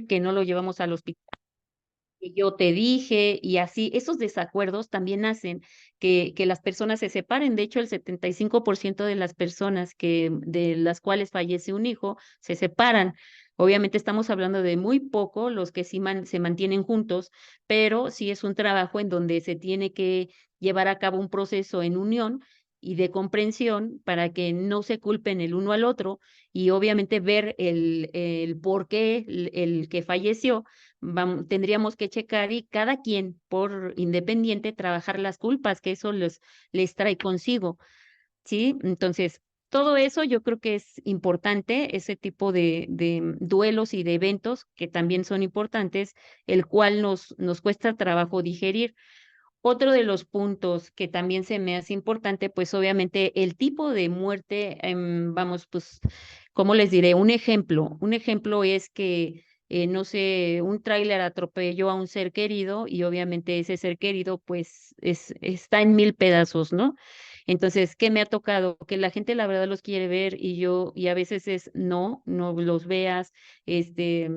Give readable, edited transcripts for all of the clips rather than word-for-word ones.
que no lo llevamos al hospital, que yo te dije, y así, esos desacuerdos también hacen que las personas se separen. De hecho, el 75% de las personas de las cuales fallece un hijo se separan. Obviamente estamos hablando de muy poco los que sí se mantienen juntos, pero sí es un trabajo en donde se tiene que llevar a cabo un proceso en unión y de comprensión para que no se culpen el uno al otro y obviamente ver el por qué el que falleció tendríamos que checar y cada quien por independiente trabajar las culpas que eso les trae consigo, ¿sí? Entonces, todo eso yo creo que es importante, ese tipo de duelos y de eventos que también son importantes, el cual nos cuesta trabajo digerir. Otro de los puntos que también se me hace importante, pues obviamente el tipo de muerte, vamos, pues, ¿cómo les diré? Un ejemplo es que, no sé, un tráiler atropelló a un ser querido y obviamente ese ser querido, pues, está en mil pedazos, ¿no? Entonces, ¿qué me ha tocado? Que la gente la verdad los quiere ver y a veces es, no los veas, este,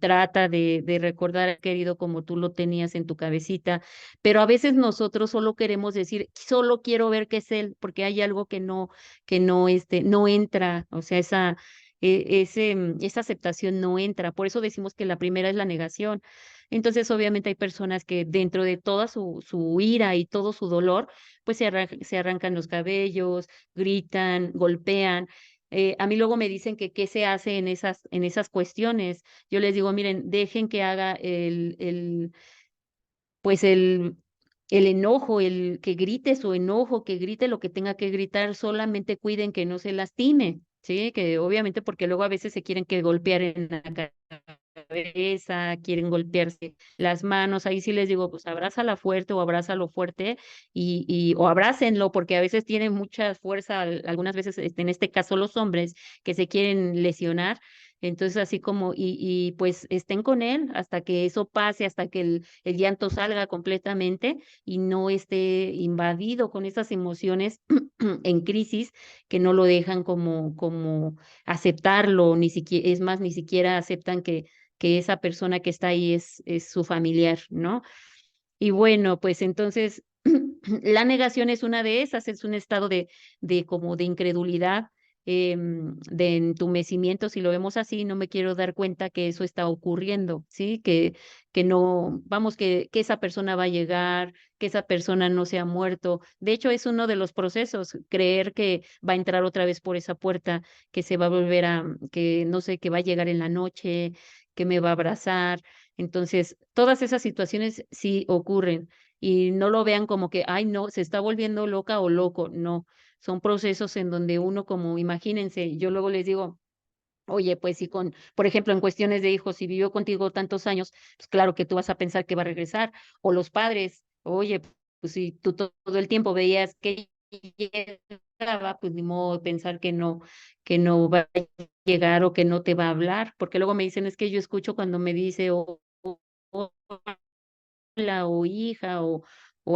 trata de recordar al querido como tú lo tenías en tu cabecita, pero a veces nosotros solo queremos decir, solo quiero ver qué es él, porque hay algo no entra, o sea, esa aceptación no entra. Por eso decimos que la primera es la negación. Entonces, obviamente hay personas que dentro de toda su ira y todo su dolor, pues se arrancan los cabellos, gritan, golpean. A mí luego me dicen que qué se hace en esas cuestiones. Yo les digo, miren, dejen que haga pues el enojo, el que grite su enojo, que grite lo que tenga que gritar, solamente cuiden que no se lastime, ¿sí? Que obviamente porque luego a veces se quieren que golpear en la cabeza, quieren golpearse las manos, ahí sí les digo, pues abrázala fuerte o abrázalo fuerte o abrácenlo, porque a veces tienen mucha fuerza, algunas veces, en este caso los hombres, que se quieren lesionar. Entonces, así como, pues estén con él hasta que eso pase, hasta que el llanto salga completamente y no esté invadido con esas emociones en crisis que no lo dejan como aceptarlo, ni siquiera, es más, ni siquiera aceptan que esa persona que está ahí es su familiar, ¿no? Y bueno, pues entonces la negación es una de esas, es un estado de como de incredulidad, de entumecimiento, si lo vemos así, no me quiero dar cuenta que eso está ocurriendo, ¿sí? Que no, vamos, que esa persona va a llegar, que esa persona no se ha muerto. De hecho, es uno de los procesos, creer que va a entrar otra vez por esa puerta, que se va a volver que no sé, que va a llegar en la noche, que me va a abrazar. Entonces, todas esas situaciones sí ocurren y no lo vean como que, ay, no, se está volviendo loca o loco. No, son procesos en donde uno como, imagínense, yo luego les digo, oye, pues si por ejemplo, en cuestiones de hijos, si vivió contigo tantos años, pues claro que tú vas a pensar que va a regresar. O los padres, oye, pues si tú todo el tiempo veías que llegaba, pues ni modo de pensar que no va a llegar o que no te va a hablar, porque luego me dicen, es que yo escucho cuando me dice hola o hija o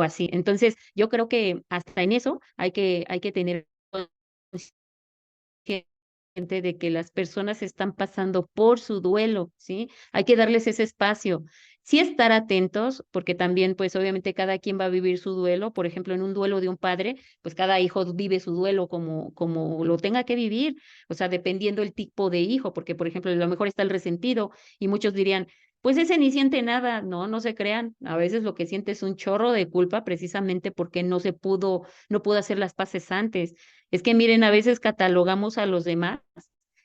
así. Entonces, yo creo que hasta en eso hay que tener consciente de que las personas están pasando por su duelo, ¿sí? Hay que darles ese espacio. Sí estar atentos, porque también, pues obviamente cada quien va a vivir su duelo. Por ejemplo, en un duelo de un padre, pues cada hijo vive su duelo como lo tenga que vivir, o sea, dependiendo el tipo de hijo, porque, por ejemplo, a lo mejor está el resentido y muchos dirían, pues ese ni siente nada, no se crean. A veces lo que siente es un chorro de culpa precisamente porque no pudo hacer las paces antes. Es que miren, a veces catalogamos a los demás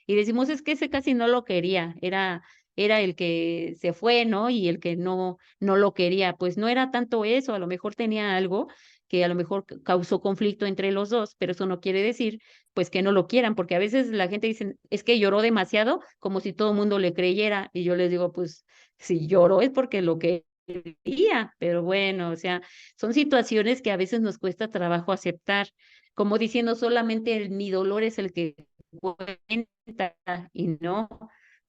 y decimos, es que ese casi no lo quería, era el que se fue, ¿no? Y el que no lo quería. Pues no era tanto eso, a lo mejor tenía algo que a lo mejor causó conflicto entre los dos, pero eso no quiere decir, pues, que no lo quieran, porque a veces la gente dice, es que lloró demasiado, como si todo el mundo le creyera, y yo les digo, pues, si lloró es porque lo quería, pero bueno, o sea, son situaciones que a veces nos cuesta trabajo aceptar como diciendo solamente mi dolor es el que cuenta y no.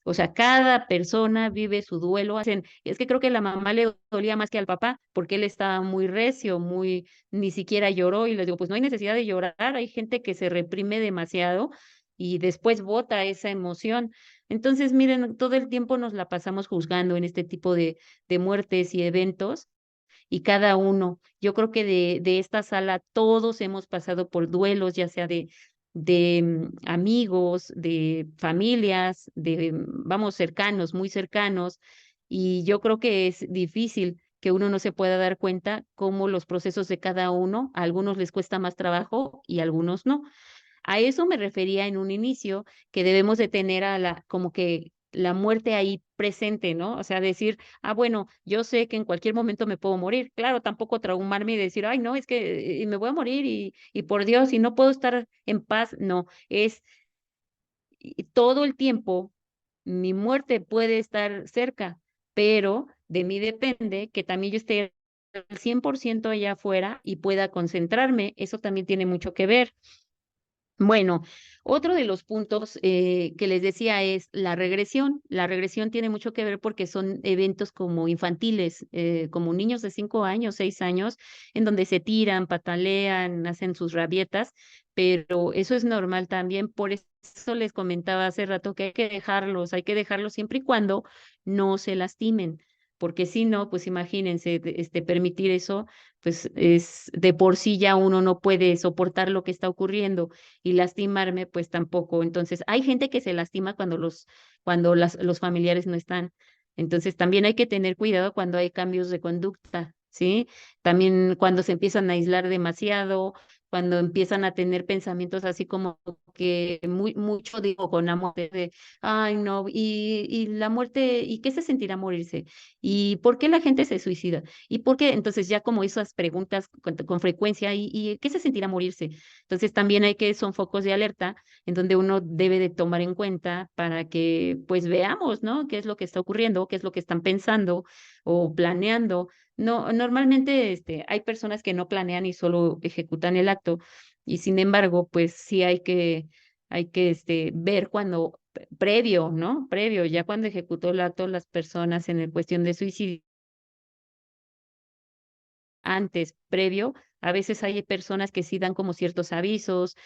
O sea, cada persona vive su duelo. Es que creo que la mamá le dolía más que al papá, porque él estaba muy recio, ni siquiera lloró. Y les digo, pues no hay necesidad de llorar. Hay gente que se reprime demasiado y después bota esa emoción. Entonces, miren, todo el tiempo nos la pasamos juzgando en este tipo de muertes y eventos y cada uno. Yo creo que de esta sala todos hemos pasado por duelos, ya sea de amigos, de familias, vamos, cercanos, muy cercanos, y yo creo que es difícil que uno no se pueda dar cuenta cómo los procesos de cada uno, a algunos les cuesta más trabajo y a algunos no. A eso me refería en un inicio, que debemos de tener como que la muerte ahí presente, ¿no? O sea, decir, ah, bueno, yo sé que en cualquier momento me puedo morir. Claro, tampoco traumarme y decir, ay, no, es que me voy a morir y por Dios, y no puedo estar en paz. No, es todo el tiempo, mi muerte puede estar cerca, pero de mí depende que también yo esté al 100% allá afuera y pueda concentrarme. Eso también tiene mucho que ver. Bueno, otro de los puntos que les decía es la regresión. La regresión tiene mucho que ver porque son eventos como infantiles, como niños de 5 años, 6 años, en donde se tiran, patalean, hacen sus rabietas, pero eso es normal también. Por eso les comentaba hace rato que hay que dejarlos siempre y cuando no se lastimen. Porque si no, pues imagínense, permitir eso, pues es de por sí ya uno no puede soportar lo que está ocurriendo y lastimarme, pues tampoco. Entonces, hay gente que se lastima los familiares no están. Entonces, también hay que tener cuidado cuando hay cambios de conducta, ¿sí? También cuando se empiezan a aislar demasiado, cuando empiezan a tener pensamientos así como que mucho digo con la muerte de, ay no, y la muerte, ¿y qué se sentirá morirse? ¿Y por qué la gente se suicida? ¿Y por qué? Entonces ya como esas preguntas con frecuencia, ¿y qué se sentirá morirse? Entonces también son focos de alerta en donde uno debe de tomar en cuenta para que pues veamos, ¿no? ¿Qué es lo que está ocurriendo? ¿Qué es lo que están pensando o planeando? No, normalmente hay personas que no planean y solo ejecutan el acto y sin embargo, pues sí hay que ver cuando previo, ¿no? Previo, ya cuando ejecutó el acto las personas en el cuestión de suicidio antes, previo, a veces hay personas que sí dan como ciertos avisos,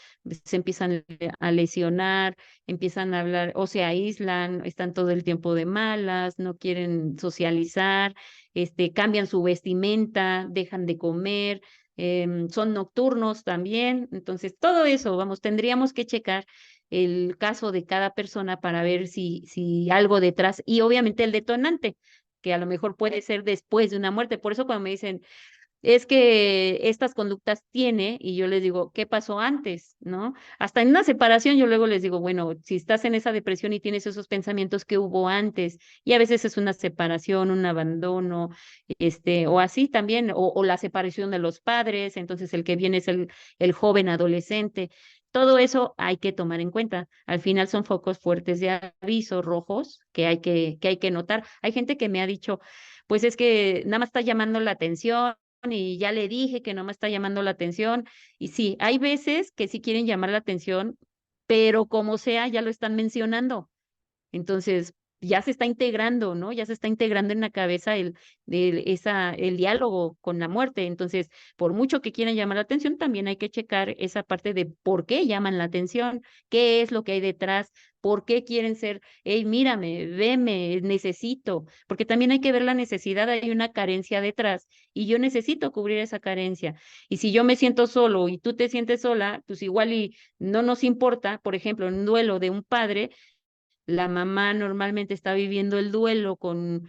se empiezan a lesionar, empiezan a hablar o se aíslan, están todo el tiempo de malas, no quieren socializar, cambian su vestimenta, dejan de comer, son nocturnos también. Entonces, todo eso, vamos, tendríamos que checar el caso de cada persona para ver si algo detrás y obviamente el detonante que a lo mejor puede ser después de una muerte. Por eso cuando me dicen, es que estas conductas tiene, y yo les digo, ¿qué pasó antes? ¿No? Hasta en una separación yo luego les digo, bueno, si estás en esa depresión y tienes esos pensamientos, ¿qué hubo antes? Y a veces es una separación, un abandono, o así también, o la separación de los padres, entonces el que viene es el joven adolescente. Todo eso hay que tomar en cuenta. Al final son focos fuertes de aviso rojos que hay que notar. Hay gente que me ha dicho, pues es que nada más está llamando la atención y ya le dije que no me está llamando la atención. Y sí, hay veces que sí quieren llamar la atención, pero como sea, ya lo están mencionando. Entonces, ya se está integrando, ¿no? Ya se está integrando en la cabeza el diálogo con la muerte. Entonces, por mucho que quieran llamar la atención, también hay que checar esa parte de por qué llaman la atención, qué es lo que hay detrás, por qué quieren ser, hey, mírame, veme, necesito, porque también hay que ver la necesidad, hay una carencia detrás y yo necesito cubrir esa carencia. Y si yo me siento solo y tú te sientes sola, pues igual y no nos importa, por ejemplo, en un duelo de un padre, la mamá normalmente está viviendo el duelo con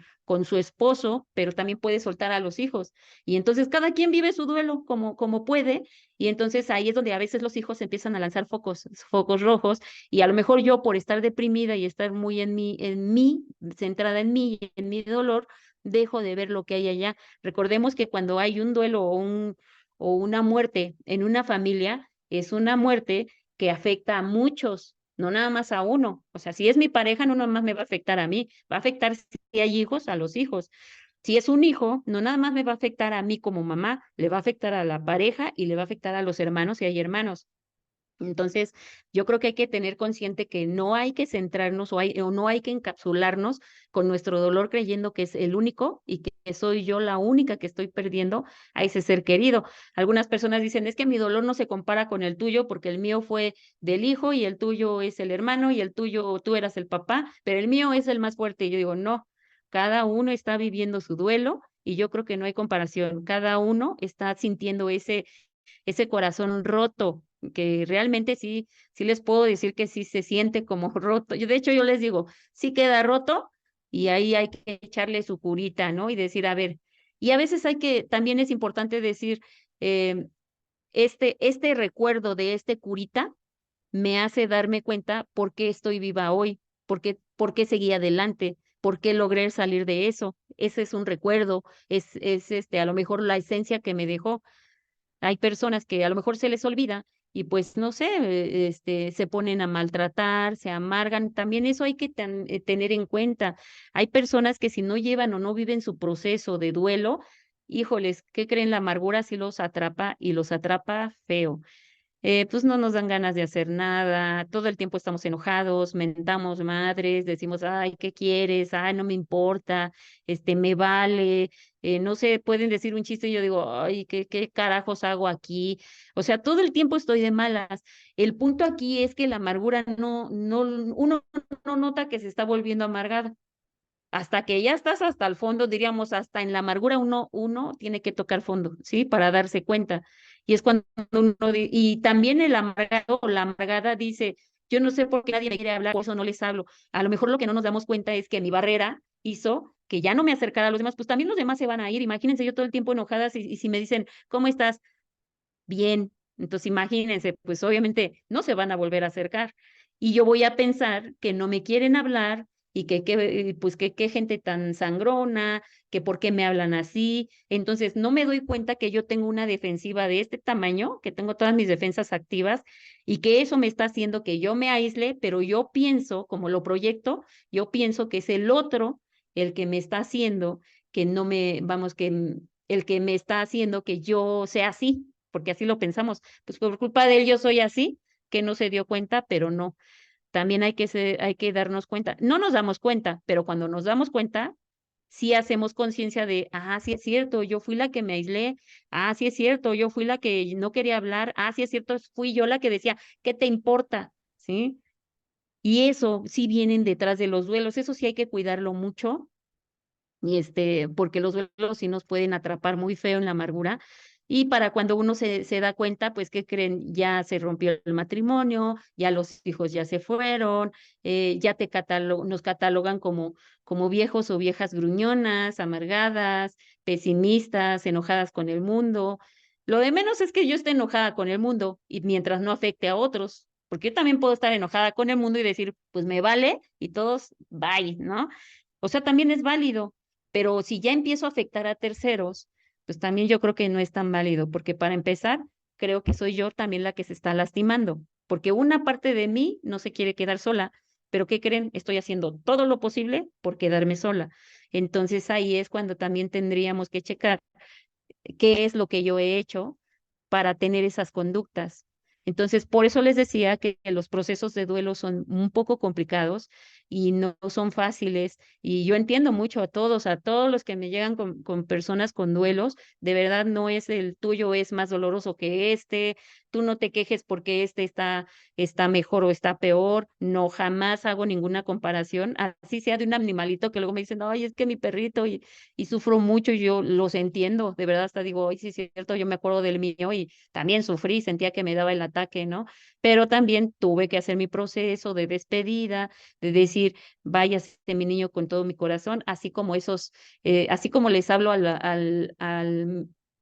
su esposo, pero también puede soltar a los hijos. Y entonces cada quien vive su duelo como puede. Y entonces ahí es donde a veces los hijos empiezan a lanzar focos rojos. Y a lo mejor yo por estar deprimida y estar muy en mí, centrada en mí, en mi dolor, dejo de ver lo que hay allá. Recordemos que cuando hay un duelo o una muerte en una familia, es una muerte que afecta a muchos, no nada más a uno. O sea, si es mi pareja, no nada más me va a afectar a mí, va a afectar si hay hijos, a los hijos. Si es un hijo, no nada más me va a afectar a mí como mamá, le va a afectar a la pareja y le va a afectar a los hermanos si hay hermanos. Entonces, yo creo que hay que tener consciente que no hay que centrarnos o no hay que encapsularnos con nuestro dolor creyendo que es el único y que soy yo la única que estoy perdiendo a ese ser querido. Algunas personas dicen, es que mi dolor no se compara con el tuyo porque el mío fue del hijo y el tuyo es el hermano y el tuyo tú eras el papá, pero el mío es el más fuerte. Y yo digo, no, cada uno está viviendo su duelo y yo creo que no hay comparación. Cada uno está sintiendo ese corazón roto, que realmente sí, sí les puedo decir que sí se siente como roto. Yo, de hecho, yo les digo, sí queda roto y ahí hay que echarle su curita, ¿no? Y decir, a ver, y a veces también es importante decir, eh, este recuerdo de este curita me hace darme cuenta por qué estoy viva hoy, por qué seguí adelante, por qué logré salir de eso. Ese es un recuerdo, a lo mejor la esencia que me dejó. Hay personas que a lo mejor se les olvida y pues no sé, se ponen a maltratar, se amargan. También eso hay que tener en cuenta. Hay personas que si no llevan o no viven su proceso de duelo, híjoles, ¿qué creen? La amargura sí los atrapa y los atrapa feo. Pues no nos dan ganas de hacer nada, todo el tiempo estamos enojados, mentamos madres, decimos, ay, ¿qué quieres? Ay, no me importa, me vale, no sé, pueden decir un chiste y yo digo, ay, ¿qué carajos hago aquí? O sea, todo el tiempo estoy de malas. El punto aquí es que la amargura uno no nota que se está volviendo amargada hasta que ya estás hasta el fondo, diríamos, hasta en la amargura uno tiene que tocar fondo, ¿sí? Para darse cuenta. Y es cuando y también el amargado o la amargada dice, yo no sé por qué nadie me quiere hablar, por eso no les hablo. A lo mejor lo que no nos damos cuenta es que mi barrera hizo que ya no me acercara a los demás, pues también los demás se van a ir. Imagínense yo todo el tiempo enojadas y si me dicen, ¿cómo estás? Bien. Entonces imagínense, pues obviamente no se van a volver a acercar. Y yo voy a pensar que no me quieren hablar y pues que qué gente tan sangrona, que por qué me hablan así. Entonces no me doy cuenta que yo tengo una defensiva de este tamaño, que tengo todas mis defensas activas y que eso me está haciendo que yo me aísle, pero yo pienso, como lo proyecto, yo pienso que es el otro el que me está haciendo que no me, vamos, el que me está haciendo que yo sea así porque así lo pensamos, pues por culpa de él yo soy así, que no se dio cuenta, pero no, también hay que darnos cuenta, no nos damos cuenta, pero cuando nos damos cuenta, sí hacemos conciencia de, ah, sí es cierto, yo fui la que me aislé, ah, sí es cierto, yo fui la que no quería hablar, ah, sí es cierto, fui yo la que decía, ¿qué te importa? ¿Sí? Y eso sí vienen detrás de los duelos, eso sí hay que cuidarlo mucho, y porque los duelos sí nos pueden atrapar muy feo en la amargura. Y para cuando uno se da cuenta, pues, ¿qué creen? Ya se rompió el matrimonio, ya los hijos ya se fueron, ya nos catalogan como viejos o viejas gruñonas, amargadas, pesimistas, enojadas con el mundo. Lo de menos es que yo esté enojada con el mundo y mientras no afecte a otros, porque yo también puedo estar enojada con el mundo y decir, pues me vale y todos, bye, ¿no? O sea, también es válido, pero si ya empiezo a afectar a terceros, pues también yo creo que no es tan válido, porque para empezar, creo que soy yo también la que se está lastimando, porque una parte de mí no se quiere quedar sola, pero ¿qué creen? Estoy haciendo todo lo posible por quedarme sola. Entonces ahí es cuando también tendríamos que checar qué es lo que yo he hecho para tener esas conductas. Entonces, por eso les decía que los procesos de duelo son un poco complicados y no son fáciles. Y yo entiendo mucho a todos los que me llegan con personas con duelos, de verdad no es el tuyo, es más doloroso que tú no te quejes porque está mejor o está peor, no, jamás hago ninguna comparación, así sea de un animalito que luego me dicen, ay, es que mi perrito y sufro mucho y yo los entiendo, de verdad hasta digo, ay, sí es cierto, yo me acuerdo del mío y también sufrí, sentía que me daba el ataque, ¿no? Pero también tuve que hacer mi proceso de despedida, de decir, váyase mi niño con todo mi corazón, así como les hablo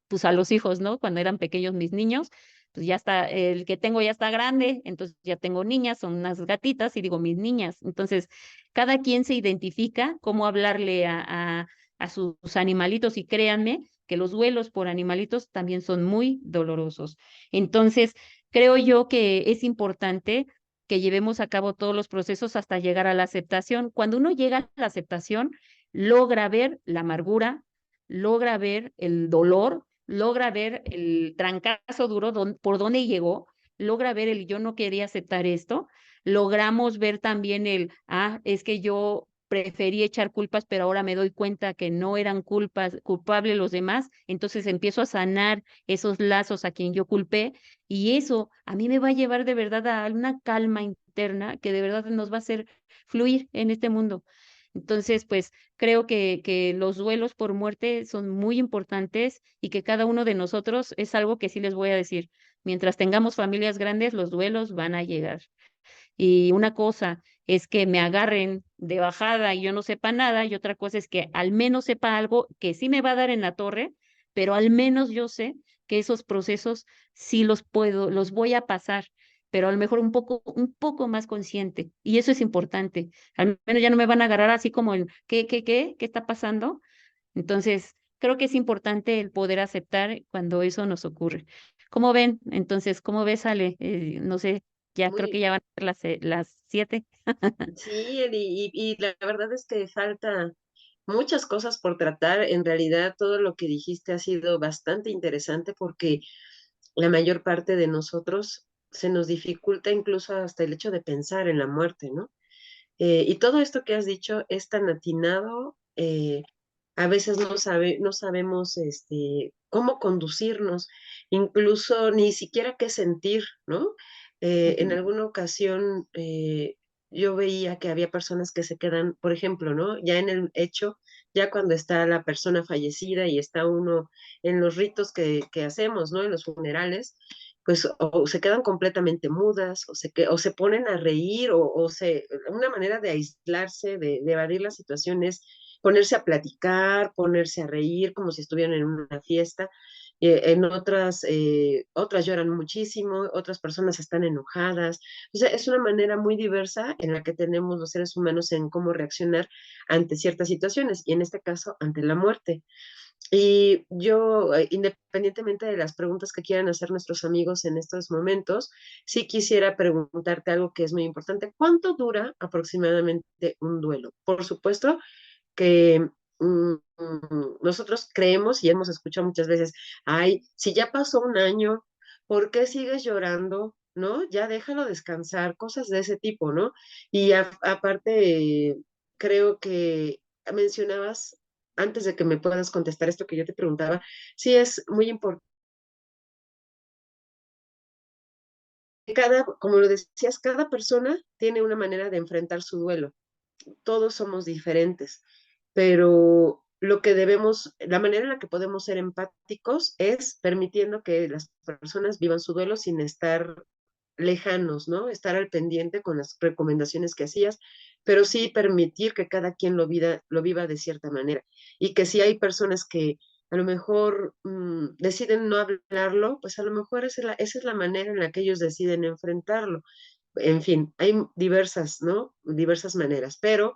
pues a los hijos, ¿no? Cuando eran pequeños mis niños, pues ya está, el que tengo ya está grande, entonces ya tengo niñas, son unas gatitas y digo mis niñas. Entonces, cada quien se identifica cómo hablarle a sus animalitos y créanme que los duelos por animalitos también son muy dolorosos. Entonces, creo yo que es importante que llevemos a cabo todos los procesos hasta llegar a la aceptación. Cuando uno llega a la aceptación, logra ver la amargura, logra ver el dolor, logra ver el trancazo duro por dónde llegó, logra ver el yo no quería aceptar esto, logramos ver también es que yo preferí echar culpas, pero ahora me doy cuenta que no eran culpables los demás, entonces empiezo a sanar esos lazos a quien yo culpé y eso a mí me va a llevar de verdad a una calma interna que de verdad nos va a hacer fluir en este mundo. Entonces, pues creo que los duelos por muerte son muy importantes y que cada uno de nosotros es algo que sí les voy a decir. Mientras tengamos familias grandes, los duelos van a llegar. Y una cosa es que me agarren de bajada y yo no sepa nada, y otra cosa es que al menos sepa algo que sí me va a dar en la torre, pero al menos yo sé que esos procesos sí los voy a pasar, pero a lo mejor un poco más consciente. Y eso es importante. Al menos ya no me van a agarrar así como el, ¿qué está pasando? Entonces, creo que es importante el poder aceptar cuando eso nos ocurre. ¿Cómo ven? Entonces, ¿cómo ves, Ale? No sé, ya creo que Muy, ya van a ser las 7. sí, Eli, y la verdad es que falta muchas cosas por tratar. En realidad, todo lo que dijiste ha sido bastante interesante porque la mayor parte de nosotros se nos dificulta incluso hasta el hecho de pensar en la muerte, ¿no? Y todo esto que has dicho es tan atinado, a veces no sabemos cómo conducirnos, incluso ni siquiera qué sentir, ¿no? En Ujú. alguna ocasión yo veía que había personas que se quedan, por ejemplo, ¿no? Ya en el hecho, ya cuando está la persona fallecida y está uno en los ritos que hacemos, ¿no? En los funerales, pues o se quedan completamente mudas, o se ponen a reír, una manera de aislarse, de evadir las situaciones, ponerse a platicar, ponerse a reír como si estuvieran en una fiesta. En otras lloran muchísimo, otras personas están enojadas. O sea, es una manera muy diversa en la que tenemos los seres humanos en cómo reaccionar ante ciertas situaciones, y en este caso, ante la muerte. Y yo, independientemente de las preguntas que quieran hacer nuestros amigos en estos momentos, sí quisiera preguntarte algo que es muy importante. ¿Cuánto dura aproximadamente un duelo? Por supuesto que nosotros creemos y hemos escuchado muchas veces, ay, si ya pasó un año, ¿por qué sigues llorando? ¿No? Ya déjalo descansar, cosas de ese tipo, ¿no? Y aparte, creo que mencionabas, antes de que me puedas contestar esto que yo te preguntaba, sí es muy importante. Como lo decías, cada persona tiene una manera de enfrentar su duelo. Todos somos diferentes, pero la manera en la que podemos ser empáticos es permitiendo que las personas vivan su duelo sin estar lejanos, ¿no? Estar al pendiente con las recomendaciones que hacías, pero sí permitir que cada quien lo viva de cierta manera. Y que si hay personas que a lo mejor deciden no hablarlo, pues a lo mejor esa es la manera en la que ellos deciden enfrentarlo. En fin, hay diversas, ¿no? Diversas maneras, pero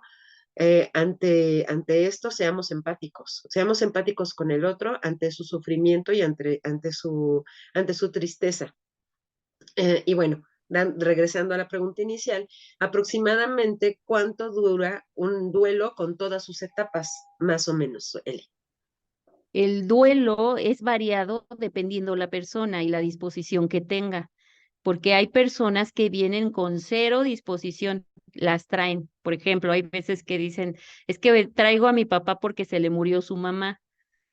ante esto seamos empáticos con el otro ante su sufrimiento y ante su tristeza. Y bueno, regresando a la pregunta inicial, aproximadamente cuánto dura un duelo con todas sus etapas, más o menos, Eli. El duelo es variado dependiendo la persona y la disposición que tenga, porque hay personas que vienen con cero disposición, las traen. Por ejemplo, hay veces que dicen, es que traigo a mi papá porque se le murió su mamá.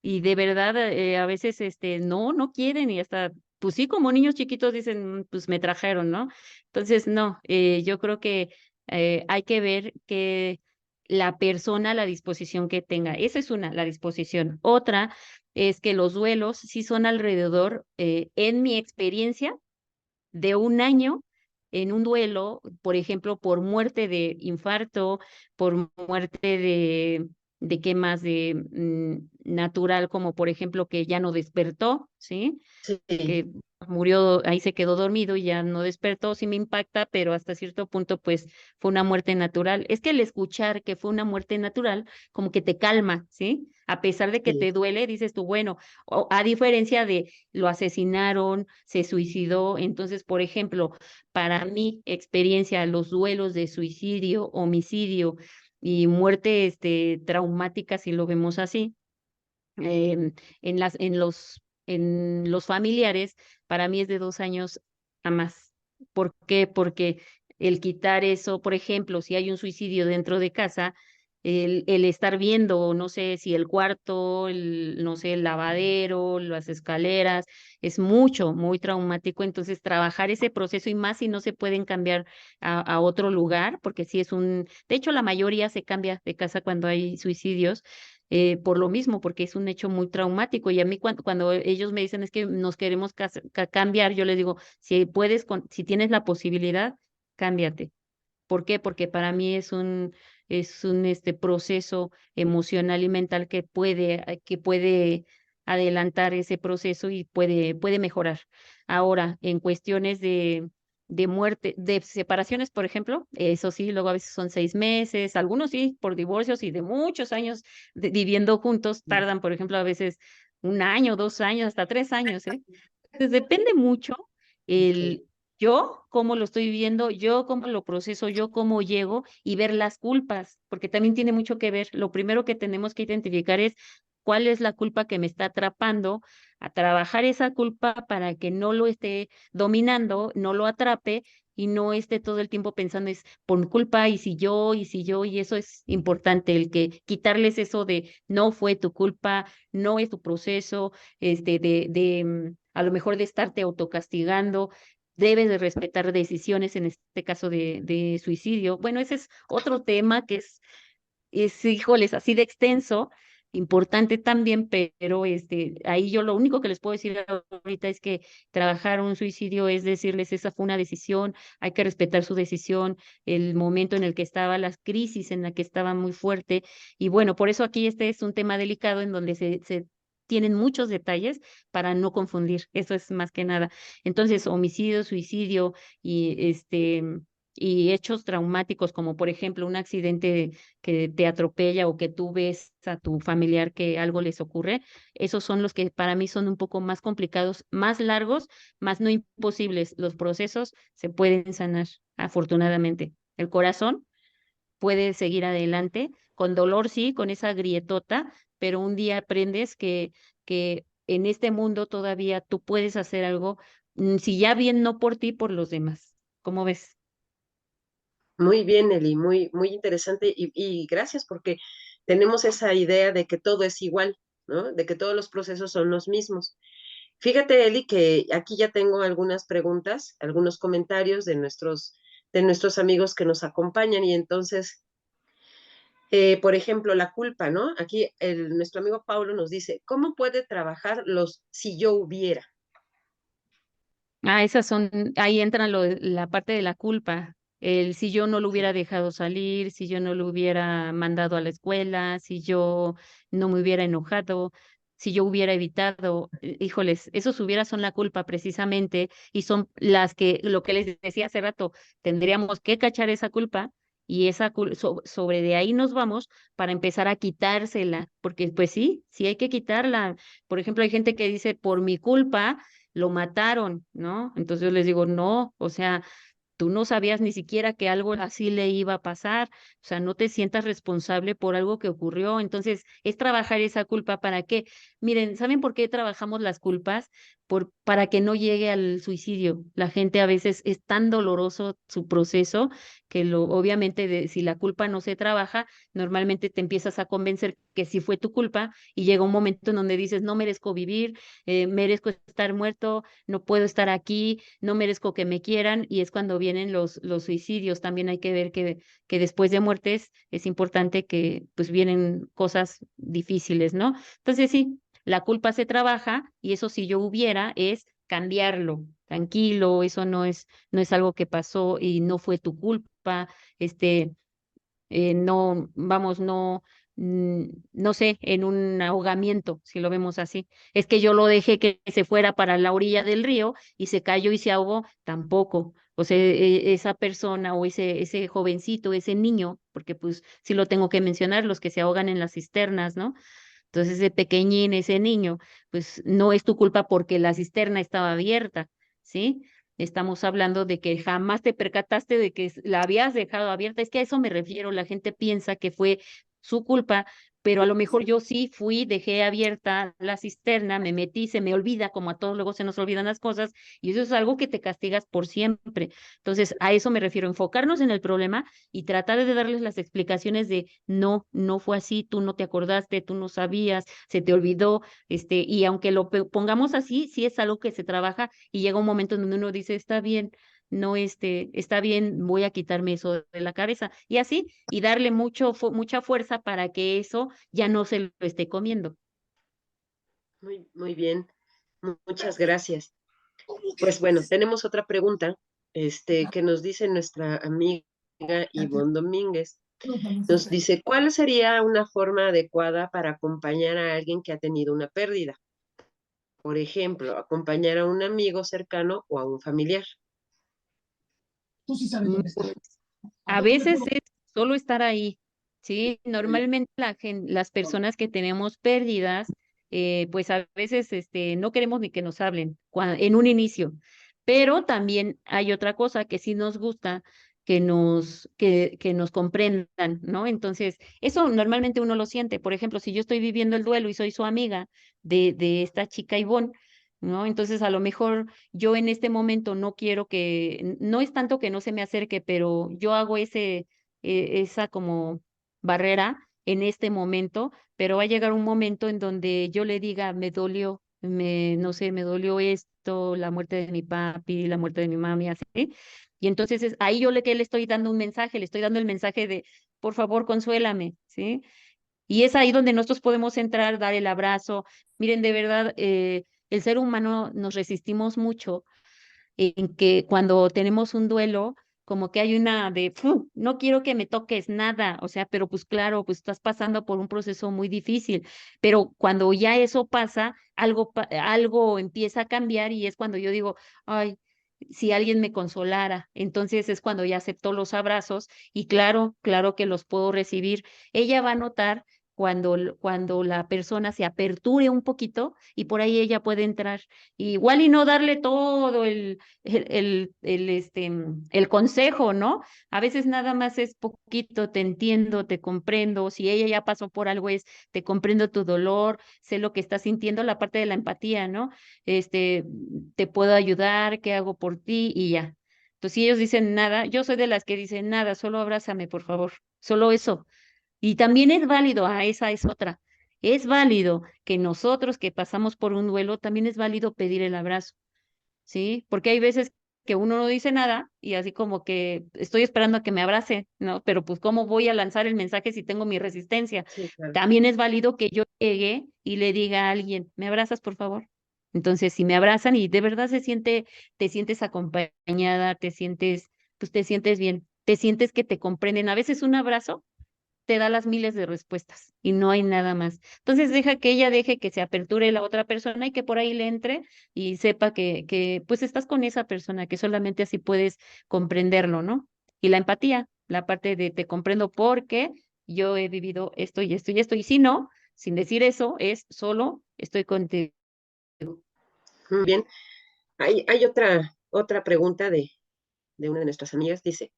Y de verdad, a veces, no quieren y hasta, pues sí, como niños chiquitos dicen, pues me trajeron, ¿no? Entonces, no, yo creo que hay que ver que la persona, la disposición que tenga. Esa es una, la disposición. Otra es que los duelos sí son alrededor, en mi experiencia, de un año en un duelo, por ejemplo, por muerte de infarto, por muerte de qué más, natural, como por ejemplo que ya no despertó, ¿sí? Sí, Que murió, ahí se quedó dormido y ya no despertó, sí me impacta, pero hasta cierto punto, pues fue una muerte natural. Es que el escuchar que fue una muerte natural, como que te calma, ¿sí? A pesar de que sí, te duele, dices tú, bueno, a diferencia de lo asesinaron, se suicidó, entonces, por ejemplo, para mi experiencia, los duelos de suicidio, homicidio y muerte, traumática, si lo vemos así, en los familiares, para mí es de 2 años jamás. ¿Por qué? Porque el quitar eso, por ejemplo, si hay un suicidio dentro de casa, el estar viendo, no sé si el cuarto, no sé, el lavadero, las escaleras, es mucho, muy traumático. Entonces, trabajar ese proceso y más si no se pueden cambiar a otro lugar, porque si es de hecho, la mayoría se cambia de casa cuando hay suicidios. Por lo mismo, porque es un hecho muy traumático. Y a mí cuando ellos me dicen es que nos queremos cambiar, yo les digo, si puedes, si tienes la posibilidad, cámbiate. ¿Por qué? Porque para mí es un proceso emocional y mental que puede adelantar ese proceso y puede mejorar. Ahora, en cuestiones de muerte, de separaciones, por ejemplo, eso sí, luego a veces son 6 meses, algunos sí, por divorcios y de muchos años viviendo juntos, tardan, por ejemplo, a veces 1 año, 2 años, hasta 3 años, ¿eh? Entonces depende mucho Ok. el yo cómo lo estoy viviendo, yo cómo lo proceso, yo cómo llego y ver las culpas, porque también tiene mucho que ver. Lo primero que tenemos que identificar es cuál es la culpa que me está atrapando, a trabajar esa culpa para que no lo esté dominando, no lo atrape y no esté todo el tiempo pensando es por mi culpa y si yo, y eso es importante, el que quitarles eso de no fue tu culpa, no es tu proceso, a lo mejor de estarte autocastigando, debes de respetar decisiones, en este caso de suicidio. Bueno, ese es otro tema que híjoles, así de extenso, importante también, pero ahí yo lo único que les puedo decir ahorita es que trabajar un suicidio es decirles, esa fue una decisión, hay que respetar su decisión, el momento en el que estaba, las crisis en la que estaba muy fuerte, y bueno, por eso aquí este es un tema delicado en donde se tienen muchos detalles para no confundir, eso es más que nada. Entonces, homicidio, suicidio y hechos traumáticos, como por ejemplo un accidente que te atropella o que tú ves a tu familiar que algo les ocurre, esos son los que para mí son un poco más complicados, más largos, más no imposibles. Los procesos se pueden sanar, afortunadamente. El corazón puede seguir adelante, con dolor sí, con esa grietota, pero un día aprendes que en este mundo todavía tú puedes hacer algo, si ya bien no por ti, por los demás. ¿Cómo ves? Muy bien, Eli, muy, muy interesante y gracias porque tenemos esa idea de que todo es igual, ¿no? De que todos los procesos son los mismos. Fíjate, Eli, que aquí ya tengo algunas preguntas, algunos comentarios de nuestros amigos que nos acompañan y entonces, por ejemplo, la culpa, ¿no? Aquí nuestro amigo Paulo nos dice, ¿cómo puede trabajar los si yo hubiera? Ahí entra la parte de la culpa. Si yo no lo Sí. hubiera dejado salir, si yo no lo hubiera mandado a la escuela, si yo no me hubiera enojado, si yo hubiera evitado, híjoles, esos hubiera son la culpa precisamente y son lo que les decía hace rato, tendríamos que cachar esa culpa y sobre de ahí nos vamos para empezar a quitársela, porque pues sí, sí hay que quitarla. Por ejemplo, hay gente que dice, por mi culpa lo mataron, ¿no? Entonces yo les digo, no, o sea, tú no sabías ni siquiera que algo así le iba a pasar, o sea, no te sientas responsable por algo que ocurrió. Entonces, es trabajar esa culpa para qué. Miren, ¿saben por qué trabajamos las culpas? Para que no llegue al suicidio. La gente a veces es tan doloroso su proceso que obviamente, si la culpa no se trabaja, normalmente te empiezas a convencer que sí fue tu culpa y llega un momento en donde dices, no merezco vivir, merezco estar muerto, no puedo estar aquí, no merezco que me quieran, y es cuando vienen los suicidios. También hay que ver que después de muertes es importante que pues vienen cosas difíciles, ¿no? Entonces sí, la culpa se trabaja y eso si yo hubiera es cambiarlo. Tranquilo, eso no es algo que pasó y no fue tu culpa, este, no, vamos, no sé, en un ahogamiento, si lo vemos así. Es que yo lo dejé que se fuera para la orilla del río y se cayó y se ahogó, tampoco. O sea, esa persona o ese jovencito, ese niño, porque pues sí lo tengo que mencionar, los que se ahogan en las cisternas, ¿no? Entonces, ese pequeñín, ese niño, pues no es tu culpa porque la cisterna estaba abierta, ¿sí? Estamos hablando de que jamás te percataste de que la habías dejado abierta. Es que a eso me refiero. La gente piensa que fue su culpa, pero a lo mejor yo sí fui, dejé abierta la cisterna, me metí, se me olvida, como a todos luego se nos olvidan las cosas, y eso es algo que te castigas por siempre. Entonces, a eso me refiero, enfocarnos en el problema y tratar de darles las explicaciones de no, no fue así, tú no te acordaste, tú no sabías, se te olvidó, y aunque lo pongamos así, sí es algo que se trabaja y llega un momento en donde uno dice, está bien, no, está bien, voy a quitarme eso de la cabeza. Y así, y darle mucha fuerza para que eso ya no se lo esté comiendo. Muy bien, muchas gracias. Pues bueno, tenemos otra pregunta, que nos dice nuestra amiga Ivonne Domínguez. Nos dice, ¿cuál sería una forma adecuada para acompañar a alguien que ha tenido una pérdida? Por ejemplo, acompañar a un amigo cercano o a un familiar. Tú sí sabes Mm, dónde está. ¿A A poco le veces puedo? es solo estar ahí, ¿sí? Normalmente las personas que tenemos pérdidas, pues a veces no queremos ni que nos hablen en un inicio, pero también hay otra cosa que sí nos gusta, que nos comprendan, ¿no? Entonces, eso normalmente uno lo siente. Por ejemplo, si yo estoy viviendo el duelo y soy su amiga de esta chica Ivonne, ¿no? Entonces, a lo mejor yo en este momento no quiero no es tanto que no se me acerque, pero yo hago esa como barrera en este momento, pero va a llegar un momento en donde yo le diga, me dolió, no sé, me dolió esto, la muerte de mi papi, la muerte de mi mami, así. Y entonces ahí que le estoy dando un mensaje, le estoy dando el mensaje de, por favor, consuélame, ¿sí? Y es ahí donde nosotros podemos entrar, dar el abrazo. Miren, de verdad, el ser humano nos resistimos mucho en que cuando tenemos un duelo, como que hay una de, "Fu, no quiero que me toques nada", o sea, pero pues claro, pues estás pasando por un proceso muy difícil, pero cuando ya eso pasa, algo empieza a cambiar y es cuando yo digo, ay, si alguien me consolara, entonces es cuando ya acepto los abrazos y claro, claro que los puedo recibir. Ella va a notar cuando la persona se aperture un poquito y por ahí ella puede entrar. Igual y no darle todo el consejo, ¿no? A veces nada más es poquito, te entiendo, te comprendo. Si ella ya pasó por algo es, te comprendo tu dolor, sé lo que estás sintiendo, la parte de la empatía, ¿no? Este, te puedo ayudar, ¿qué hago por ti? Y ya. Entonces, si ellos dicen nada, yo soy de las que dicen nada, solo abrázame, por favor. Solo eso. Y también es válido, esa es otra. Es válido que nosotros que pasamos por un duelo, también es válido pedir el abrazo, ¿sí? Porque hay veces que uno no dice nada y así como que estoy esperando a que me abrace, ¿no? Pero pues ¿cómo voy a lanzar el mensaje si tengo mi resistencia? Sí, claro. También es válido que yo llegue y le diga a alguien, ¿me abrazas, por favor? Entonces, si me abrazan y de verdad te sientes acompañada, pues te sientes bien, te sientes que te comprenden. A veces un abrazo te da las miles de respuestas y no hay nada más. Entonces deja que ella deje que se aperture la otra persona y que por ahí le entre y sepa que pues estás con esa persona, que solamente así puedes comprenderlo, ¿no? Y la empatía, la parte de te comprendo porque yo he vivido esto y esto y esto, y si no, sin decir eso, es solo estoy contigo. Muy bien. Hay otra pregunta de una de nuestras amigas. Dice,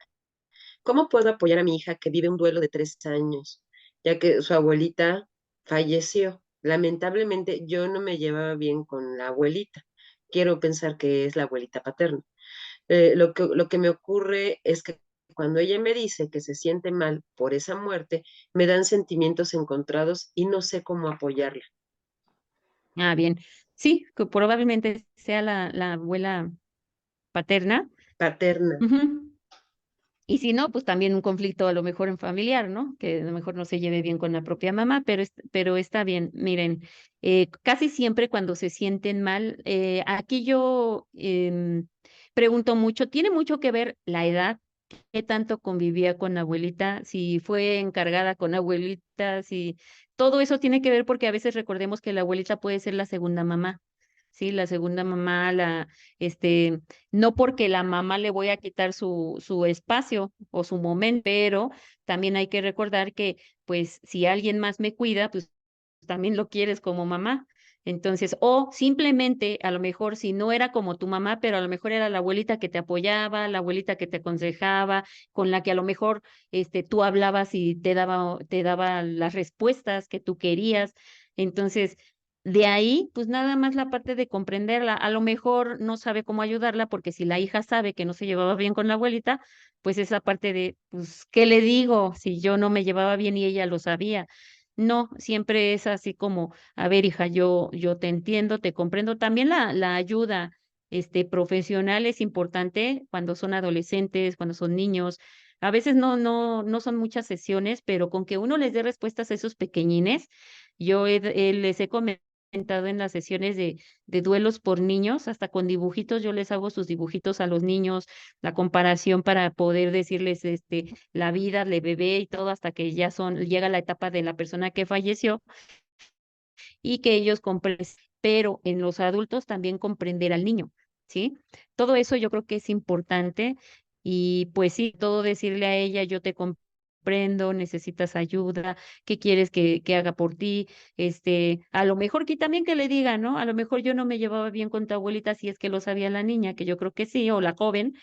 ¿cómo puedo apoyar a mi hija que vive un duelo de 3 años, ya que su abuelita falleció? Lamentablemente, yo no me llevaba bien con la abuelita. Quiero pensar que es la abuelita paterna. Lo que me ocurre es que cuando ella me dice que se siente mal por esa muerte, me dan sentimientos encontrados y no sé cómo apoyarla. Ah, bien. Sí, que probablemente sea la abuela paterna. Paterna. Ujú. Y si no, pues también un conflicto a lo mejor en familiar, ¿no? Que a lo mejor no se lleve bien con la propia mamá, pero está bien. Miren, casi siempre cuando se sienten mal, aquí yo pregunto mucho, ¿tiene mucho que ver la edad? ¿Qué tanto convivía con la abuelita? Si fue encargada con abuelita, si todo eso tiene que ver porque a veces recordemos que la abuelita puede ser la segunda mamá. Sí, la segunda mamá, este, no porque la mamá le voy a quitar su espacio o su momento, pero también hay que recordar que, pues, si alguien más me cuida, pues también lo quieres como mamá. Entonces, o simplemente, a lo mejor, si no era como tu mamá, pero a lo mejor era la abuelita que te apoyaba, la abuelita que te aconsejaba, con la que a lo mejor tú hablabas y te daba las respuestas que tú querías. Entonces, de ahí, pues nada más la parte de comprenderla. A lo mejor no sabe cómo ayudarla, porque si la hija sabe que no se llevaba bien con la abuelita, pues esa parte de, pues, ¿qué le digo si yo no me llevaba bien y ella lo sabía? No, siempre es así como, a ver, hija, yo te entiendo, te comprendo. También la ayuda profesional es importante cuando son adolescentes, cuando son niños. A veces no son muchas sesiones, pero con que uno les dé respuestas a esos pequeñines, les he comentado en las sesiones de duelos por niños, hasta con dibujitos, yo les hago sus dibujitos a los niños, la comparación para poder decirles la vida de bebé y todo hasta que llega la etapa de la persona que falleció y que ellos comprenden, pero en los adultos también comprender al niño, ¿sí? Todo eso yo creo que es importante y pues sí, todo decirle a ella, yo te comprendo, necesitas ayuda, ¿qué quieres que haga por ti? A lo mejor que también que le diga, ¿no? A lo mejor yo no me llevaba bien con tu abuelita, si es que lo sabía la niña, que yo creo que sí, o la joven,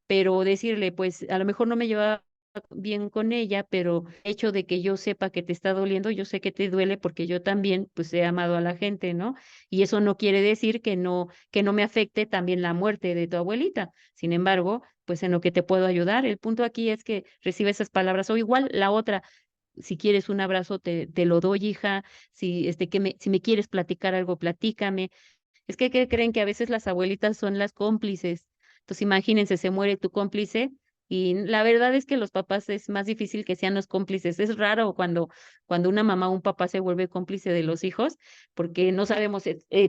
pero decirle, pues a lo mejor no me llevaba bien con ella, pero el hecho de que yo sepa que te está doliendo, yo sé que te duele porque yo también pues he amado a la gente, ¿no? Y eso no quiere decir que no me afecte también la muerte de tu abuelita. Sin embargo, pues en lo que te puedo ayudar, el punto aquí es que recibe esas palabras o igual la otra, si quieres un abrazo te lo doy, hija, si si me quieres platicar algo, platícame. Es que ¿qué creen? Que a veces las abuelitas son las cómplices. Entonces, imagínense, se muere tu cómplice y la verdad es que los papás es más difícil que sean los cómplices. Es raro cuando una mamá o un papá se vuelve cómplice de los hijos, porque no sabemos,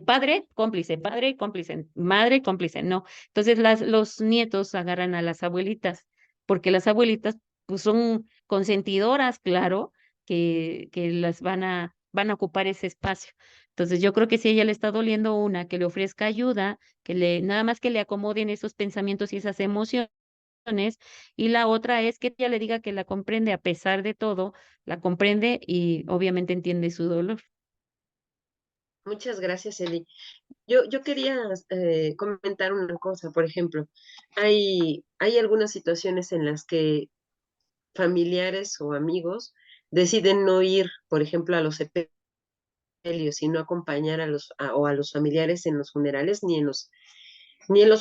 padre, cómplice, madre, cómplice, no. Entonces, los nietos agarran a las abuelitas, porque las abuelitas pues son consentidoras, claro, que van a ocupar ese espacio. Entonces yo creo que si a ella le está doliendo una, que le ofrezca ayuda, nada más que le acomoden esos pensamientos y esas emociones, y la otra es que ella le diga que la comprende a pesar de todo, la comprende y obviamente entiende su dolor. Muchas gracias, Eli. Yo quería comentar una cosa, por ejemplo, hay algunas situaciones en las que familiares o amigos deciden no ir, por ejemplo, a los sepelios y no acompañar o a los familiares en los funerales, ni en los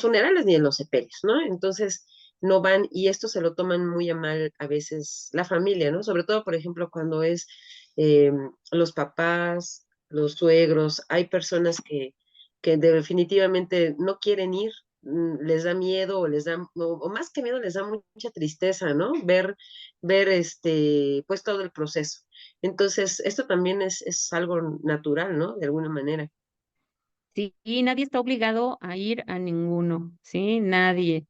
funerales ni en los sepelios, ¿no? Entonces no van y esto se lo toman muy a mal a veces la familia, ¿no? Sobre todo, por ejemplo, cuando es eh, los papás, los suegros, hay personas que definitivamente no quieren ir, les da miedo o o más que miedo, les da mucha tristeza, ¿no? Ver pues todo el proceso. Entonces, esto también es algo natural, ¿no? De alguna manera. Sí, y nadie está obligado a ir a ninguno, ¿sí? Nadie.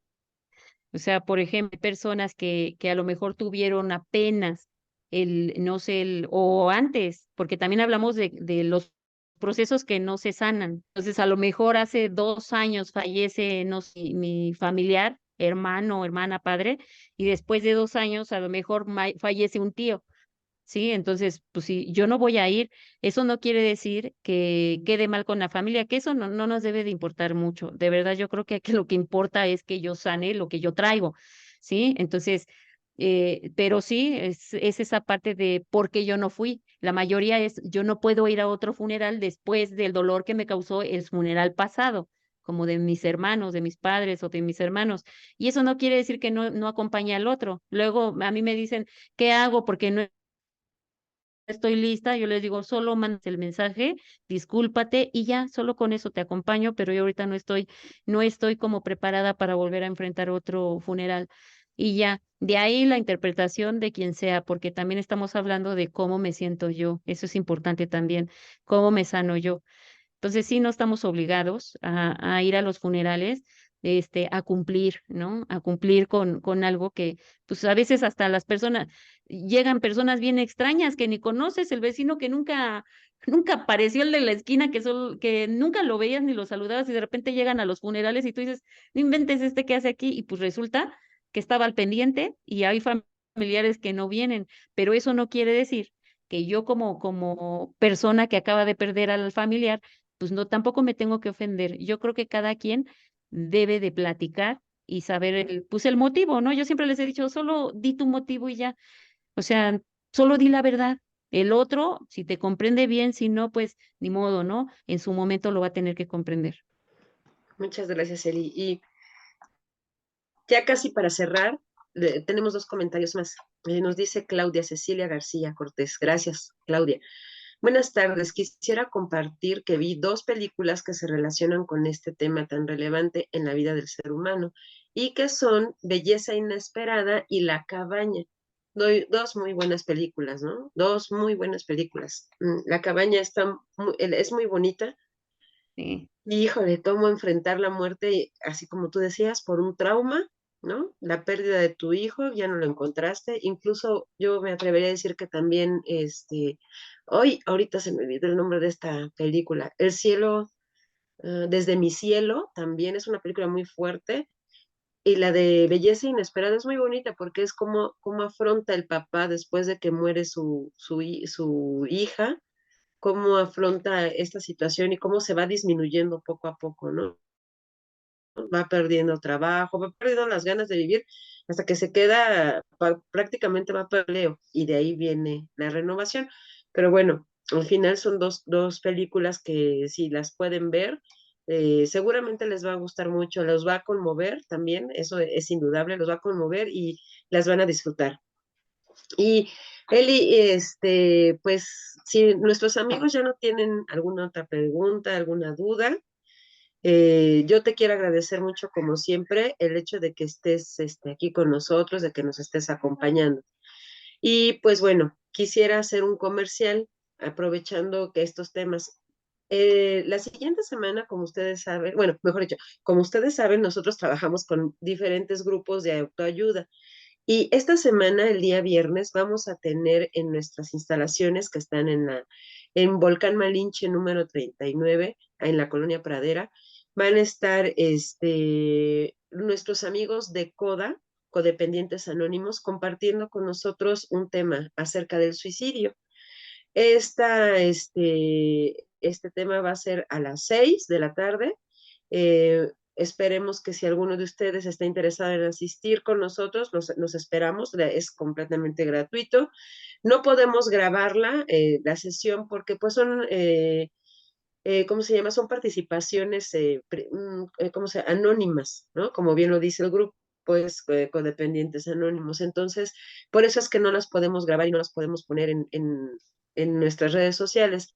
O sea, por ejemplo, personas que a lo mejor tuvieron apenas no sé, o antes, porque también hablamos de los procesos que no se sanan. Entonces, a lo mejor hace 2 años fallece, no sé, mi familiar, hermano, hermana, padre, y después de 2 años a lo mejor fallece un tío. Sí, entonces, pues si yo no voy a ir, eso no quiere decir que quede mal con la familia, que eso no nos debe de importar mucho. De verdad, yo creo que aquí lo que importa es que yo sane lo que yo traigo, ¿sí? Entonces, pero sí, es esa parte de por qué yo no fui. La mayoría es, yo no puedo ir a otro funeral después del dolor que me causó el funeral pasado, como de mis hermanos, de mis padres o de mis hermanos. Y eso no quiere decir que no acompañe al otro. Luego a mí me dicen, ¿qué hago? Porque no estoy lista, yo les digo, solo mandas el mensaje, discúlpate y ya, solo con eso te acompaño, pero yo ahorita no estoy como preparada para volver a enfrentar otro funeral. Y ya, de ahí la interpretación de quien sea, porque también estamos hablando de cómo me siento yo, eso es importante también, cómo me sano yo. Entonces sí, no estamos obligados a ir a los funerales, a cumplir, ¿no? A cumplir con algo que, pues a veces hasta llegan personas bien extrañas que ni conoces, el vecino que nunca apareció, el de la esquina que nunca lo veías ni lo saludabas y de repente llegan a los funerales y tú dices, no inventes qué hace aquí, y pues resulta que estaba al pendiente y hay familiares que no vienen, pero eso no quiere decir que yo como persona que acaba de perder al familiar, pues no, tampoco me tengo que ofender. Yo creo que cada quien debe de platicar y saber pues el motivo, ¿no? Yo siempre les he dicho, solo di tu motivo y ya. O sea, solo di la verdad. El otro, si te comprende bien, si no, pues ni modo, ¿no? En su momento lo va a tener que comprender. Muchas gracias, Eli. Y ya casi para cerrar, tenemos dos comentarios más. Nos dice Claudia Cecilia García Cortés. Gracias, Claudia. Buenas tardes. Quisiera compartir que vi dos películas que se relacionan con este tema tan relevante en la vida del ser humano y que son Belleza Inesperada y La Cabaña. Dos muy buenas películas, ¿no? Dos muy buenas películas. La Cabaña es muy bonita. Sí, Y híjole, cómo enfrentar la muerte, así como tú decías, por un trauma, ¿no? La pérdida de tu hijo, ya no lo encontraste. Incluso yo me atrevería a decir que también, hoy, ahorita se me olvidó el nombre de esta película, El cielo, desde mi cielo, también es una película muy fuerte. Y la de Belleza Inesperada es muy bonita porque es como afronta el papá después de que muere su hija, cómo afronta esta situación y cómo se va disminuyendo poco a poco, ¿no? Va perdiendo trabajo, va perdiendo las ganas de vivir hasta que se queda, prácticamente va a Leo y de ahí viene la renovación. Pero bueno, al final son dos películas que si las pueden ver, seguramente les va a gustar mucho, los va a conmover también, eso es indudable, los va a conmover y las van a disfrutar. Y Eli, pues si nuestros amigos ya no tienen alguna otra pregunta, alguna duda, yo te quiero agradecer mucho, como siempre, el hecho de que estés aquí con nosotros, de que nos estés acompañando. Y pues bueno, quisiera hacer un comercial aprovechando que estos temas. La siguiente semana, como ustedes saben, bueno, mejor dicho, como ustedes saben, nosotros trabajamos con diferentes grupos de autoayuda. Y esta semana, el día viernes, vamos a tener en nuestras instalaciones que están en Volcán Malinche número 39, en la colonia Pradera, van a estar nuestros amigos de CODA, Codependientes Anónimos, compartiendo con nosotros un tema acerca del suicidio. Este tema va a ser a las 6 de la tarde. Esperemos que si alguno de ustedes está interesado en asistir con nosotros, nos esperamos, es completamente gratuito. No podemos grabarla, la sesión, porque pues son, ¿cómo se llama? Son participaciones, ¿cómo se llama? Anónimas, ¿no? Como bien lo dice el grupo, pues codependientes anónimos. Entonces, por eso es que no las podemos grabar y no las podemos poner en nuestras redes sociales.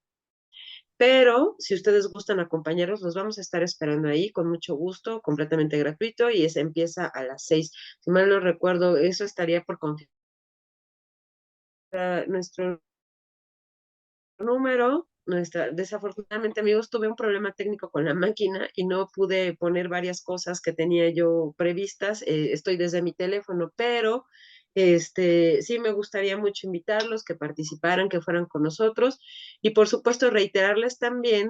Pero si ustedes gustan acompañarnos, los vamos a estar esperando ahí con mucho gusto, completamente gratuito, y empieza a las 6. Si mal no recuerdo, eso estaría por confirmar nuestro número. Desafortunadamente, amigos, tuve un problema técnico con la máquina y no pude poner varias cosas que tenía yo previstas. Estoy desde mi teléfono, pero sí me gustaría mucho invitarlos, que participaran, que fueran con nosotros y por supuesto reiterarles también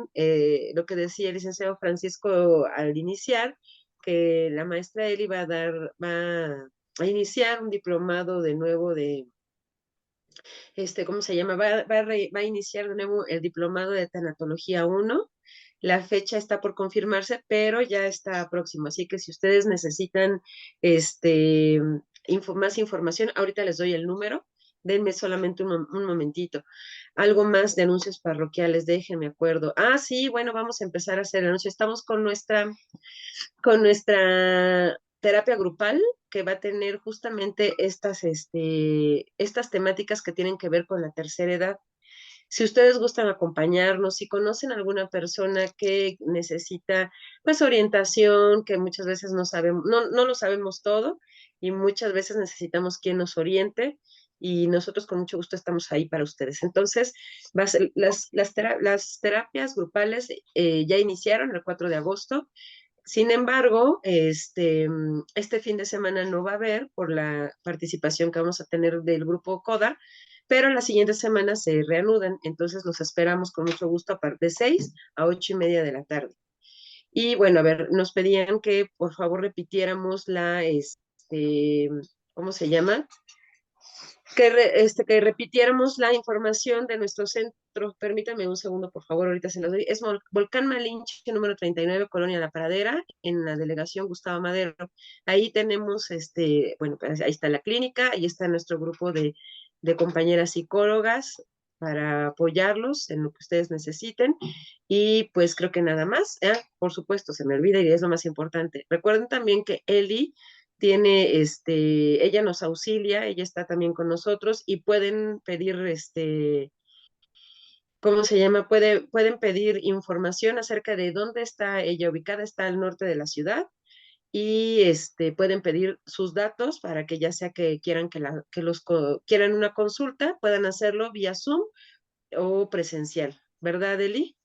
lo que decía el licenciado Francisco al iniciar, que la maestra Eli va a iniciar un diplomado de nuevo de ¿cómo se llama? Va a iniciar de nuevo el diplomado de Tanatología 1. La fecha está por confirmarse, pero ya está próximo. Así que si ustedes necesitan más información, ahorita les doy el número. Denme solamente un momentito. Algo más de anuncios parroquiales, déjenme acuerdo. Ah, sí, bueno, vamos a empezar a hacer el anuncio. Estamos con nuestra terapia grupal que va a tener justamente estas temáticas que tienen que ver con la tercera edad. Si ustedes gustan acompañarnos, si conocen a alguna persona que necesita pues orientación, que muchas veces no sabemos, no lo sabemos todo y muchas veces necesitamos quien nos oriente y nosotros con mucho gusto estamos ahí para ustedes. Entonces, las terapias grupales ya iniciaron el 4 de agosto. Sin embargo, este fin de semana no va a haber por la participación que vamos a tener del grupo CODA, pero la siguiente semana se reanudan, entonces los esperamos con mucho gusto a partir de 6 a 8:30 de la tarde. Y bueno, a ver, nos pedían que por favor repitiéramos ¿cómo se llama? que repitiéramos la información de nuestro centro. Permítame un segundo, por favor, ahorita se lo doy. Es Volcán Malinche, número 39, Colonia La Pradera, en la delegación Gustavo Madero. Ahí tenemos, bueno, pues ahí está la clínica, ahí está nuestro grupo de compañeras psicólogas para apoyarlos en lo que ustedes necesiten. Y pues creo que nada más. Por supuesto, se me olvida y es lo más importante. Recuerden también que Eli tiene, ella nos auxilia, ella está también con nosotros y pueden pedir, ¿cómo se llama? Pueden pedir información acerca de dónde está ella ubicada, está al norte de la ciudad y pueden pedir sus datos para que ya sea que quieran quieran una consulta, puedan hacerlo vía Zoom o presencial, ¿verdad, Eli?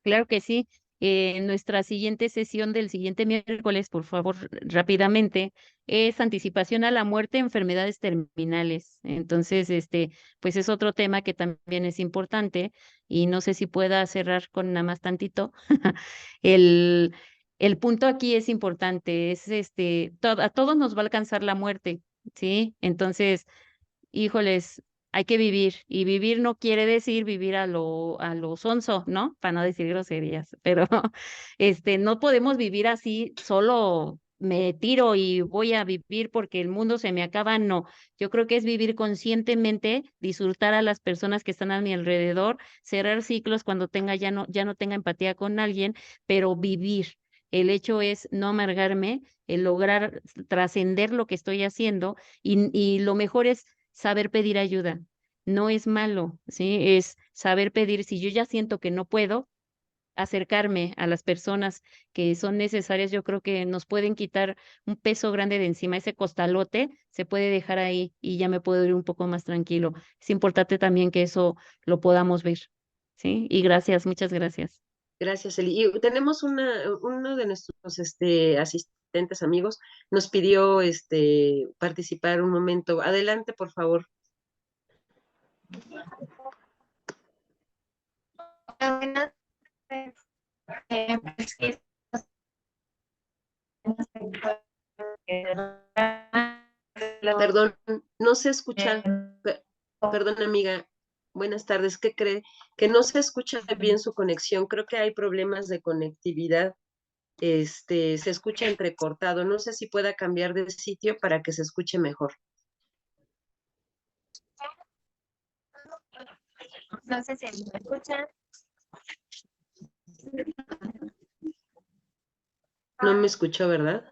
Claro que sí. Nuestra siguiente sesión del siguiente miércoles, por favor, rápidamente, es anticipación a la muerte, enfermedades terminales. Entonces, pues es otro tema que también es importante y no sé si pueda cerrar con nada más tantito. El, el punto aquí es importante, es a todos nos va a alcanzar la muerte, ¿sí? Entonces, híjoles, hay que vivir, y vivir no quiere decir vivir a lo sonso, ¿no? Para no decir groserías, pero no podemos vivir así, solo me tiro y voy a vivir porque el mundo se me acaba, no. Yo creo que es vivir conscientemente, disfrutar a las personas que están a mi alrededor, cerrar ciclos cuando ya no tenga empatía con alguien, pero vivir. El hecho es no amargarme, el lograr trascender lo que estoy haciendo, y lo mejor es saber pedir ayuda. No es malo, ¿sí? Es saber pedir. Si yo ya siento que no puedo, acercarme a las personas que son necesarias, yo creo que nos pueden quitar un peso grande de encima. Ese costalote se puede dejar ahí y ya me puedo ir un poco más tranquilo. Es importante también que eso lo podamos ver, ¿sí? Y gracias, muchas gracias. Gracias, Eli. Y tenemos uno de nuestros asistentes amigos nos pidió participar un momento. Adelante, por favor. Buenas tardes. Pues sí, Perdón, no se escucha. Perdón, amiga. Buenas tardes. ¿Qué cree? Que no se escucha bien su conexión. Creo que hay problemas de conectividad. Se escucha entrecortado. No sé si pueda cambiar de sitio para que se escuche mejor. No sé si me escuchan. No me escuchó, ¿verdad?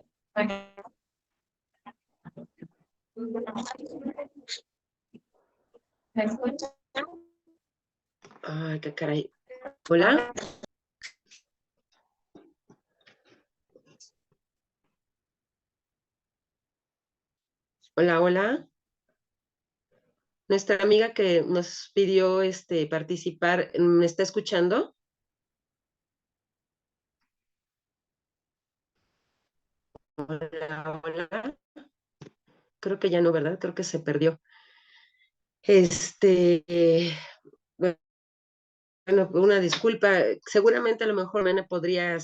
¿Me escuchan? Ay, qué caray. ¿Hola? Hola, hola. Nuestra amiga que nos pidió participar, ¿me está escuchando? Hola, hola. Creo que ya no, ¿verdad? Creo que se perdió. Bueno, una disculpa. Seguramente a lo mejor Mana podría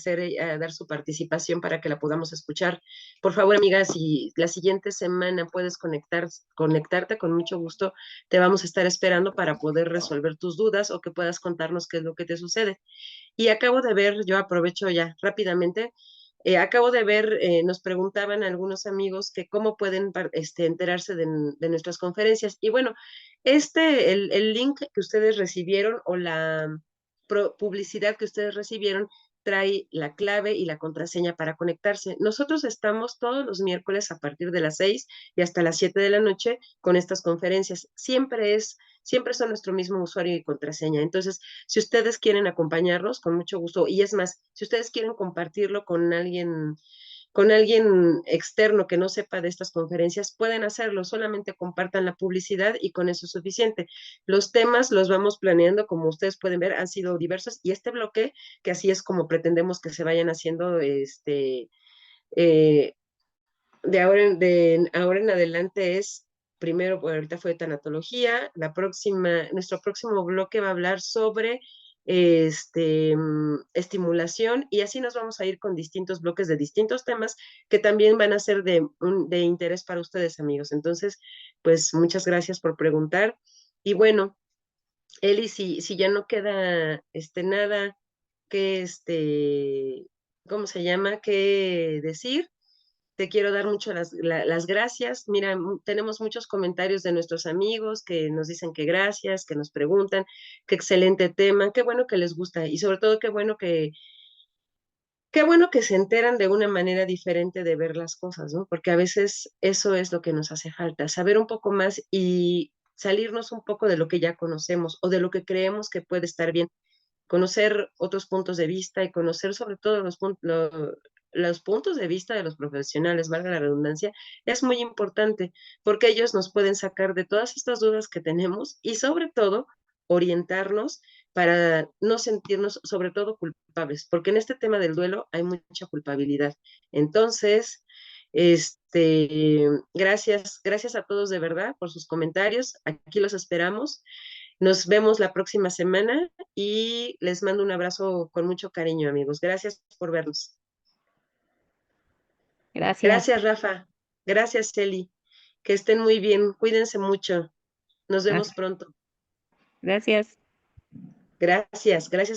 dar su participación para que la podamos escuchar. Por favor, amiga, si la siguiente semana puedes conectarte, con mucho gusto te vamos a estar esperando para poder resolver tus dudas o que puedas contarnos qué es lo que te sucede. Y acabo de ver, yo aprovecho ya rápidamente, acabo de ver, nos preguntaban algunos amigos que cómo pueden enterarse de nuestras conferencias. Y bueno, el link que ustedes recibieron o la publicidad que ustedes recibieron trae la clave y la contraseña para conectarse. Nosotros estamos todos los miércoles a partir de las 6 y hasta las 7 de la noche con estas conferencias. Siempre son nuestro mismo usuario y contraseña. Entonces, si ustedes quieren acompañarnos, con mucho gusto. Y es más, si ustedes quieren compartirlo con alguien externo que no sepa de estas conferencias, pueden hacerlo. Solamente compartan la publicidad y con eso es suficiente. Los temas los vamos planeando, como ustedes pueden ver, han sido diversos y este bloque, que así es como pretendemos que se vayan haciendo eh, de ahora en adelante es, primero, ahorita fue tanatología, nuestro próximo bloque va a hablar sobre estimulación, y así nos vamos a ir con distintos bloques de distintos temas que también van a ser de interés para ustedes, amigos. Entonces, pues muchas gracias por preguntar. Y bueno, Eli, si ya no queda nada que ¿cómo se llama? Que decir. Te quiero dar mucho las gracias. Mira, tenemos muchos comentarios de nuestros amigos que nos dicen que gracias, que nos preguntan, qué excelente tema, qué bueno que les gusta y sobre todo qué bueno que se enteran de una manera diferente de ver las cosas, ¿no? Porque a veces eso es lo que nos hace falta, saber un poco más y salirnos un poco de lo que ya conocemos o de lo que creemos que puede estar bien, conocer otros puntos de vista y conocer sobre todo los puntos de vista de los profesionales, valga la redundancia, es muy importante porque ellos nos pueden sacar de todas estas dudas que tenemos y sobre todo orientarnos para no sentirnos sobre todo culpables, porque en este tema del duelo hay mucha culpabilidad. Entonces, gracias a todos de verdad por sus comentarios. Aquí los esperamos. Nos vemos la próxima semana y les mando un abrazo con mucho cariño, amigos. Gracias por vernos. Gracias. Gracias, Rafa. Gracias, Celi. Que estén muy bien. Cuídense mucho. Nos vemos pronto. Gracias. Gracias. Gracias.